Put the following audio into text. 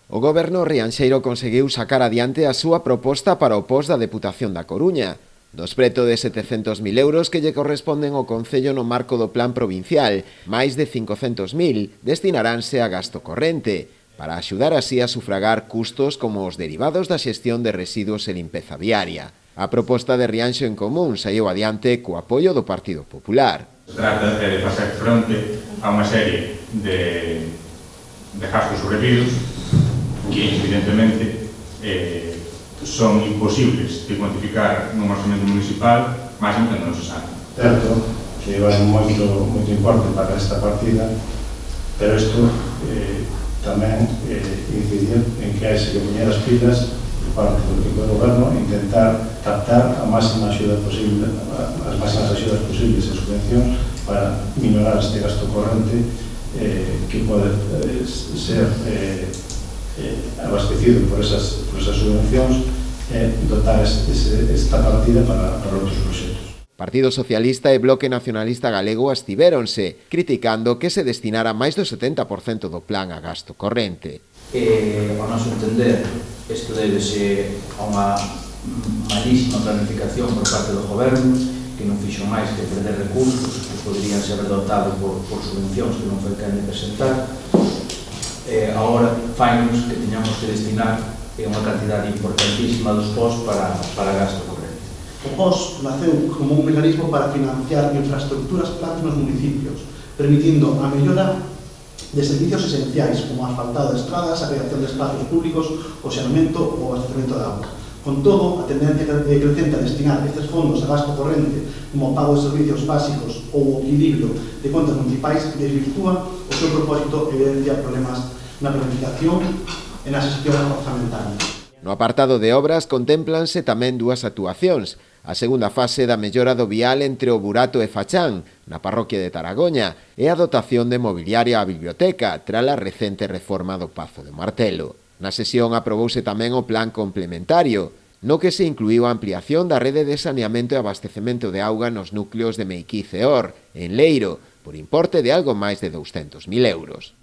O goberno rianxeiro conseguiu sacar adiante a súa proposta para o pos da Deputación da Coruña. Dos preto de 700.000 euros que lle corresponden ao Concello no marco do Plan Provincial, máis de 500.000 destinaránse a gasto corrente, para axudar así a sufragar custos como os derivados da xestión de residuos e limpeza viaria. A proposta de Rianxo en Común saiu adiante co apoio do Partido Popular. Se trata de facer fronte a unha serie de gastos sobrevidos que, evidentemente, son imposibles de cuantificar nun orçamento municipal, máis que non se sabe. Certo, que vai moito importe para esta partida, pero isto tamén incidir en que hai que poñer as pilas por parte do equipo de goberno e intentar captar a máxima axuda posible, as máximas axudas posibles e subvencións para minorar este gasto corrente que pode ser abastecido por esas subvencións e dotar esta partida para outros proxectos. Partido Socialista e Bloque Nacionalista Galego abstivéronse, criticando que se destinara máis do 70% do plan a gasto corrente. Ao noso entender, isto débese a unha malísima planificación por parte do Goberno, que non fixo máis que perder recursos que poderían ser redotados por subvencións que non foi quen de presentar. Agora fainos que teñamos que destinar unha cantidade importantísima dos POS para gasto corrente. O POS naceu como un mecanismo para financiar infraestructuras clave nos municipios, permitindo a mellora de servicios esenciais como asfaltado de estradas, a creación de espacios públicos, o xeramento ou abastecemento de auga. Con todo, a tendencia crecente a destinar estes fondos a gasto corrente como pago de servicios básicos ou o equilibrio de contas municipais desvirtúa o seu propósito e evidencia problemas na planificación e na xestión orzamentaria. No apartado de obras contémplanse tamén dúas actuacións. A segunda fase da mellora do vial entre o Burato e Fachán, na parroquia de Taragoña, e a dotación de mobiliaria á biblioteca, tras a recente reforma do Pazo de Martelo. Na sesión aprobouse tamén o plan complementario, no que se incluíu a ampliación da rede de saneamento e abastecemento de auga nos núcleos de Meiquiz e Or, en Leiro, por importe de algo máis de 200.000 euros.